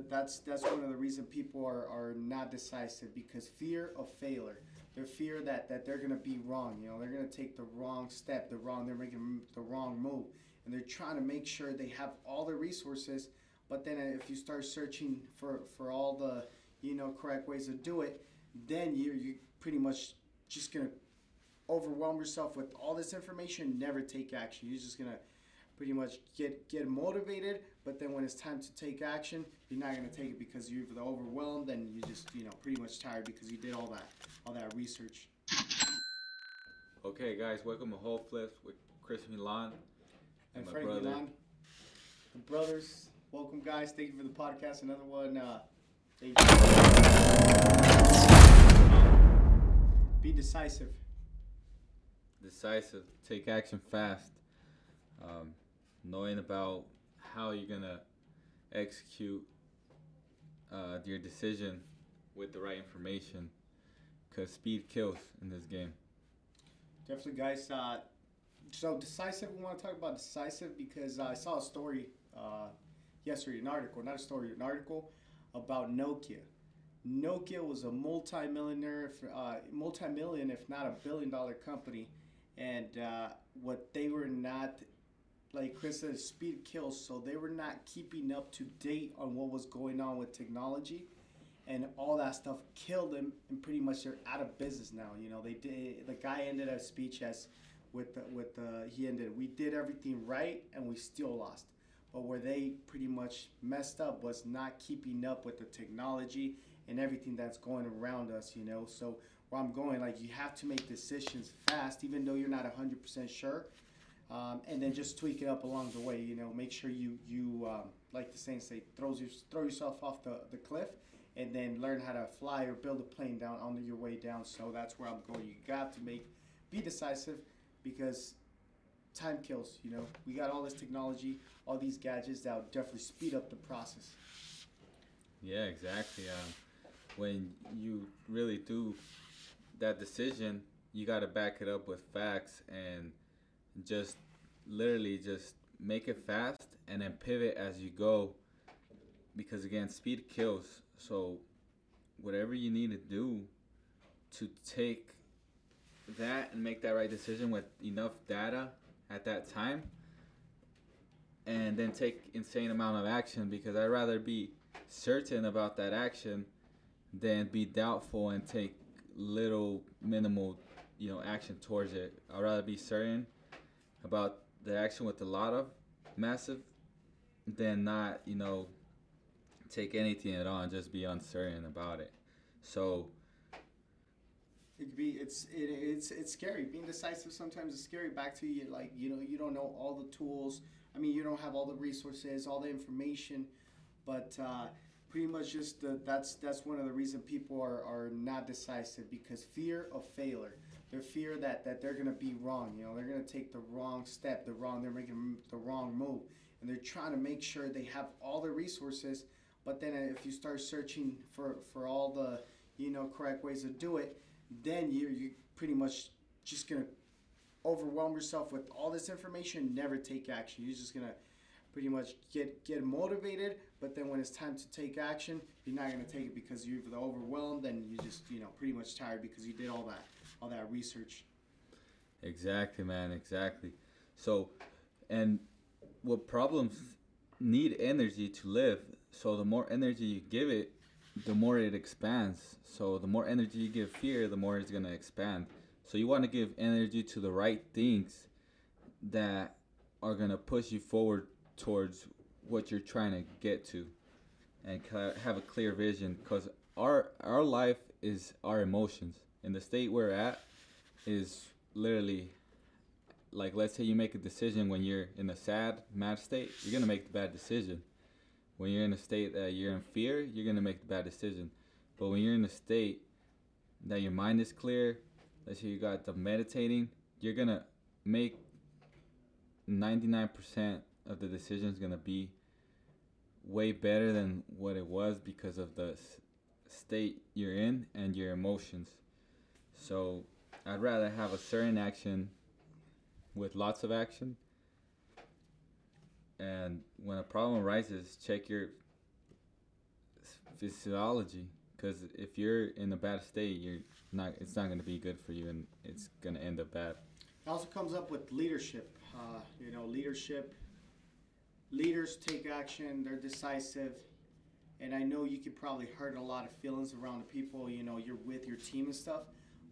that's one of the reasons people are not decisive, because fear of failure. Their fear that they're gonna be wrong. They're gonna take the wrong step, they're making the wrong move, and they're trying to make sure they have all the resources. But then if you start searching for all the correct ways to do it, then you pretty much just gonna overwhelm yourself with all this information, never take action. You're just gonna pretty much get motivated, but then when it's time to take action, you're not gonna take it because you're overwhelmed, and you just pretty much tired because you did all that research. Okay, guys, welcome to Whole Flips with Chris Milan and And my Frank brother. Milan, the brothers, welcome guys. Thank you for the podcast. Another one. Be decisive. Decisive, take action fast. Knowing about how you're gonna execute your decision with the right information, because speed kills in this game. Definitely, guys. So decisive. We want to talk about decisive because I saw a story yesterday, an article about Nokia. Nokia was a multi-million, if not $1 billion company, and what they were not, like Chris said, speed kills. So they were not keeping up to date on what was going on with technology, and all that stuff killed them. And pretty much they're out of business now. They did. The guy ended a speech as he ended. We did everything right, and we still lost. But where they pretty much messed up was not keeping up with the technology and everything that's going around us. So where I'm going, like, you have to make decisions fast, even though you're not 100% sure. And then just tweak it up along the way. Make sure you like the saying say, throw yourself off the cliff, and then learn how to fly or build a plane down on your way down. So that's where I'm going. You got to be decisive, because time kills. We got all this technology, all these gadgets that will definitely speed up the process. Yeah, exactly. When you really do that decision, you got to back it up with facts, and just literally just make it fast and then pivot as you go, because again, speed kills. So whatever you need to do to take that and make that right decision with enough data at that time, and then take insane amount of action, because I'd rather be certain about that action than be doubtful and take little minimal action towards it. I'd rather be certain about the action with a lot of massive than not take anything at all and just be uncertain about it. So It's scary. Being decisive sometimes is scary. Back to you, like, you don't know all the tools. I mean, you don't have all the resources, all the information, but pretty much just that's one of the reasons people are not decisive, because fear of failure. Their fear that they're gonna be wrong. They're gonna take the wrong step, they're making the wrong move, and they're trying to make sure they have all the resources. But then if you start searching for all the correct ways to do it, then you pretty much just gonna overwhelm yourself with all this information, never take action. You're just gonna pretty much get motivated, but then when it's time to take action, you're not gonna take it because you're overwhelmed, and you just pretty much tired because you did all that research. exactly, man, exactly. So, and what problems need energy to live. So the more energy you give it, the more it expands. So the more energy you give fear, the more it's gonna expand. So you want to give energy to the right things that are gonna push you forward towards what you're trying to get to, and have a clear vision. Because our life is our emotions, and the state we're at is literally, like, let's say you make a decision when you're in a sad, mad state, you're gonna make the bad decision. When you're in a state that you're in fear, you're gonna make the bad decision. But when you're in a state that your mind is clear, let's say you got the meditating, you're gonna make 99% of the decisions gonna be way better than what it was, because of the state you're in and your emotions. So I'd rather have a certain action with lots of action. And when a problem arises, check your physiology. Because if you're in a bad state, you're not. It's not going to be good for you, and it's going to end up bad. It also comes up with leadership. Leadership. Leaders take action. They're decisive. And I know you could probably hurt a lot of feelings around the people, you're with your team and stuff.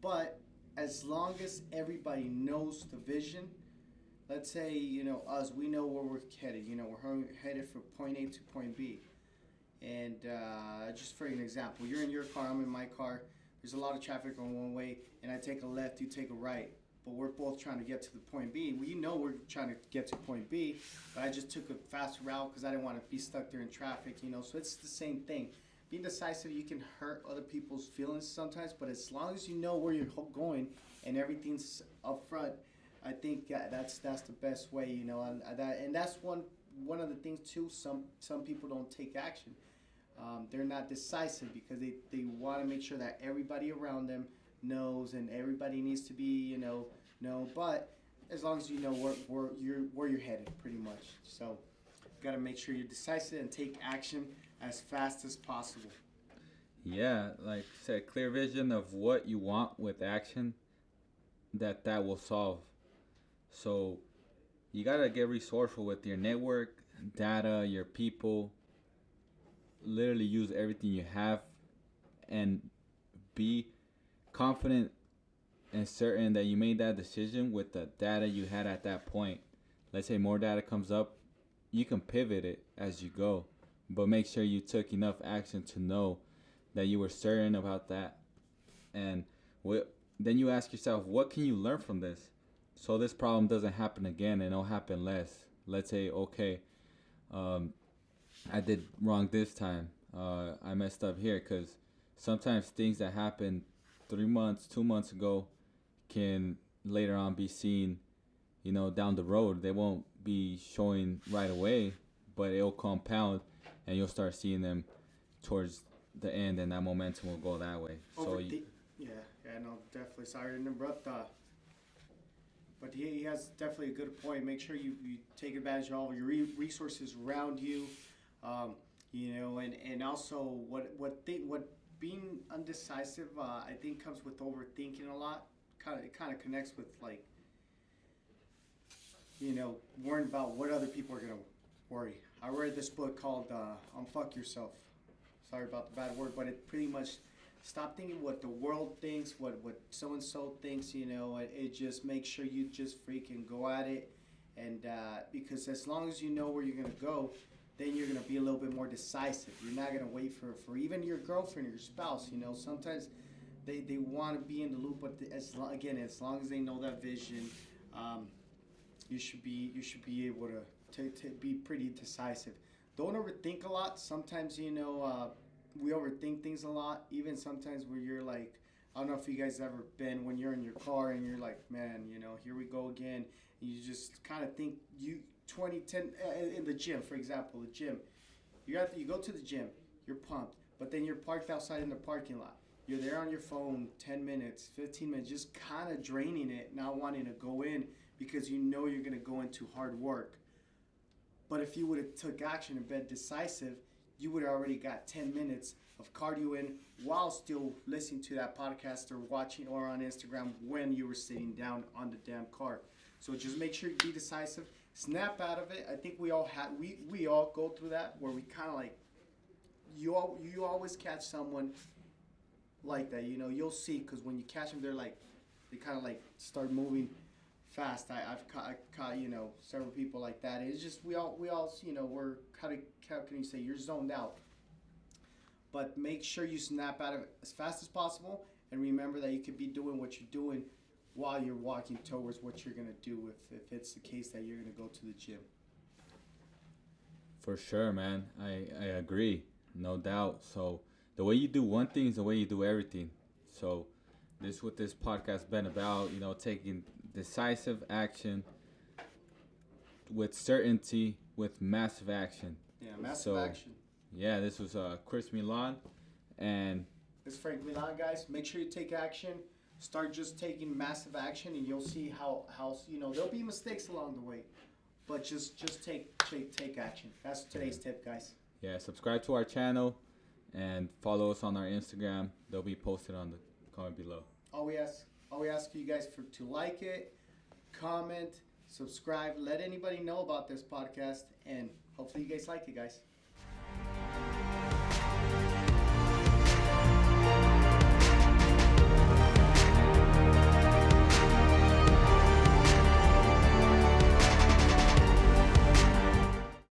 But as long as everybody knows the vision, let's say, us, we know where we're headed. We're headed from point A to point B. And just for an example, you're in your car, I'm in my car. There's a lot of traffic on one way, and I take a left, you take a right. But we're both trying to get to the point B. We know we're trying to get to point B, but I just took a faster route because I didn't want to be stuck there in traffic, So it's the same thing. Being decisive, you can hurt other people's feelings sometimes, but as long as you know where you're going and everything's up front, I think that's the best way, and that's one of the things too. Some people don't take action. They're not decisive because they want to make sure that everybody around them knows, and everybody needs to be, know. But as long as you know where you're headed, pretty much. So, you got to make sure you're decisive and take action as fast as possible. Yeah, like I said, clear vision of what you want with action that will solve. So, you got to get resourceful with your network, data, your people. Literally use everything you have and be confident and certain that you made that decision with the data you had at that point. Let's say more data comes up, you can pivot it as you go, but make sure you took enough action to know that you were certain about that. And then you ask yourself, what can you learn from this so this problem doesn't happen again and it'll happen less? Let's say, okay, I did wrong this time. I messed up here, because sometimes things that happen 3 months, 2 months ago can later on be seen, down the road. They won't be showing right away, but it'll compound and you'll start seeing them towards the end, and that momentum will go that way. No, definitely. Sorry to interrupt. But he has definitely a good point. Make sure you take advantage of all of your resources around you, and also what being undecisive, I think, comes with overthinking a lot. It kind of connects with, like, worrying about what other people are gonna worry. I read this book called "Unfuck Yourself." Sorry about the bad word, but it pretty much stop thinking what the world thinks, what so and so thinks. It just makes sure you just freaking go at it, and because as long as you know where you're gonna go, then you're going to be a little bit more decisive. You're not going to wait for even your girlfriend or your spouse. Sometimes they want to be in the loop, but as long as they know that vision, you should be able to be pretty decisive. Don't overthink a lot. Sometimes, we overthink things a lot. Even sometimes where you're like, I don't know if you guys ever been when you're in your car and you're like, man, here we go again. And you just kind of think 10 in the gym, for example, the gym. You go to the gym, you're pumped, but then you're parked outside in the parking lot. You're there on your phone 10 minutes, 15 minutes, just kind of draining it, not wanting to go in because you're going to go into hard work. But if you would have took action and been decisive, you would have already got 10 minutes of cardio in while still listening to that podcast or watching or on Instagram when you were sitting down on the damn car. So just make sure you be decisive. Snap out of it. I think we all go through that where we kind of like, you always catch someone like that. You''ll see, because when you catch them, they kind of like start moving fast. I've caught several people like that. It's just we all we're how can you say, you're zoned out. But make sure you snap out of it as fast as possible, and remember that you could be doing what you're doing while you're walking towards what you're going to do if it's the case that you're going to go to the gym. For sure, man. I agree. No doubt. So the way you do one thing is the way you do everything. So this is what this podcast been about, taking decisive action with certainty, with massive action. Yeah, massive action. Yeah, this was Chris Milan, and this is Frank Milan, guys. Make sure you take action. Start just taking massive action, and you'll see how there'll be mistakes along the way, but just take action. That's today's tip, guys. Yeah, subscribe to our channel. and follow us on our Instagram. They'll be posted on the comment below. All we ask you guys to like it, comment, subscribe, let anybody know about this podcast, and hopefully you guys like it, guys.